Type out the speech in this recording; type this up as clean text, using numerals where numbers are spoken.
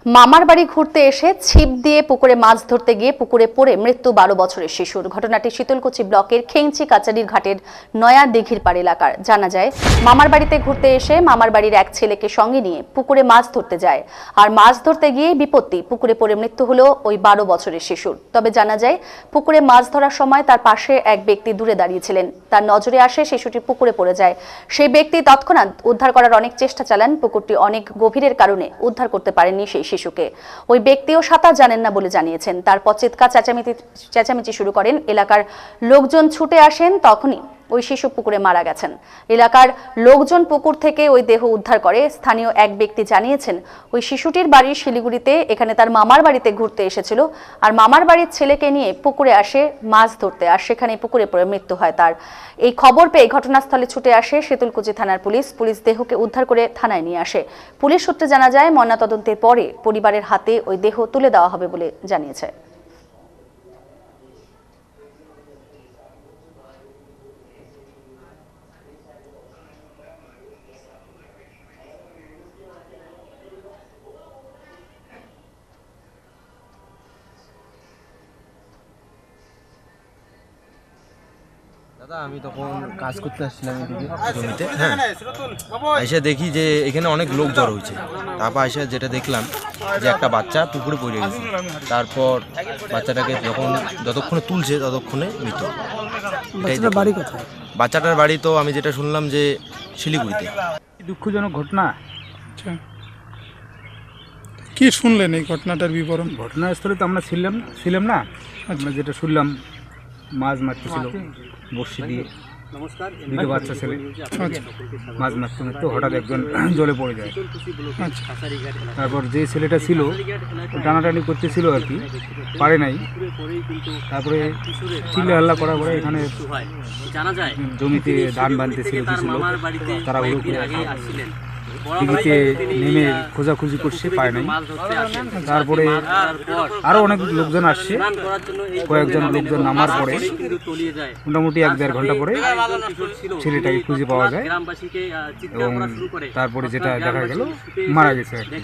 মামার বাড়ি ঘুরতে এসে ছিপ দিয়ে পুকুরে মাছ ধরতে গিয়ে পুকুরে পড়ে মৃত্যু 12 বছরের শিশুর। ঘটনাটি শীতলকুচি ব্লকের খেংচি কাচারির ঘাটের নয়া দিঘির পাড় এলাকার। জানা যায়, মামার বাড়িতে ঘুরতে এসে মামার বাড়ির এক ছেলেকে সঙ্গে নিয়ে পুকুরে মাছ ধরতে যায়। আর মাছ ধরতে গিয়ে বিপত্তি, পুকুরে পড়ে মৃত্যু হলো ওই 12 বছরের শিশুর। তবে জানা যায়, পুকুরে মাছ ধরার সময় তার পাশে এক ব্যক্তি দূরে দাঁড়িয়েছিলেন। তার নজরে আসে শিশুটি পুকুরে পড়ে যায়। সেই ব্যক্তি তৎক্ষণাৎ উদ্ধার করার অনেক চেষ্টা চালান। পুকুরটি অনেক গভীরের কারণে উদ্ধার করতে পারেননি সেই শিশুকে। ওই ব্যক্তিও সাঁতার জানেন না বলে জানিয়েছেন। তারপর চিৎকার চেঁচামেচি শুরু করেন। এলাকার লোকজন ছুটে আসেন, তখনই ওই শিশু পুকুরে মারা গেছেন। এলাকার লোকজন পুকুর থেকে ওই দেহ উদ্ধার করে। স্থানীয় এক ব্যক্তি জানিয়েছেন, ওই শিশুটির বাড়ি শিলিগুড়িতে, এখানে তার মামার বাড়িতে ঘুরতে এসেছিল। আর মামার বাড়ির ছেলেকে নিয়ে পুকুরে আসে মাছ ধরতে, আর সেখানে পুকুরে পড়ে মৃত্যু হয় তার। এই খবর পেয়ে ঘটনাস্থলে ছুটে আসে শীতলকুচি থানার পুলিশ দেহকে উদ্ধার করে থানায় নিয়ে আসে। পুলিশ সূত্রে জানা যায়, ময়নাতদন্তের পরে পরিবারের হাতে ওই দেহ তুলে দেওয়া হবে বলে জানিয়েছে। দাদা, আমি তখন কাজ করতে আসছিলাম এদিকে জমিতে। হ্যাঁ, এসে দেখি যে এখানে অনেক লোক জড়ো হয়েছে। তারপর এসে যেটা দেখলাম যে একটা বাচ্চা পুকুরে পড়ে গেছে। তারপর বাচ্চাটাকে যতক্ষণে তুলছে ততক্ষণে মৃত। বাড়ি কোথায়? বাচ্চাটার বাড়ি তো আমি যেটা শুনলাম যে শিলিগুড়িতে। দুঃখজনক ঘটনা। আচ্ছা, কি শুনলেন এই ঘটনাটার বিবরণ? ঘটনাস্থলে তো আমরা ছিলাম না। আমরা যেটা শুনলাম, মাছ মারতেছিল বড়শি দিয়ে, দুটো বাচ্চা ছেলে মাছ মারতে মারতে হঠাৎ একজন জলে পড়ে যায়। তারপর যে ছেলেটা ছিল টানাটানি করতেছিল আর কি, পারে নাই। তারপরে চিল্লা হাল্লা করার পরে এখানে জমিতে ধান বানতেছিল কিছু লোক, তারা দিঘিতে নেমে খোঁজাখুঁজি করছে, পায় নাই। তারপরে আরো অনেক লোকজন আসছে। কয়েকজন লোকজন নামার পরে মোটামুটি 1-1.5 ঘন্টা পরে ছেলেটাকে খুঁজে পাওয়া যায় এবং তারপরে যেটা দেখা গেল মারা গেছে আর কি।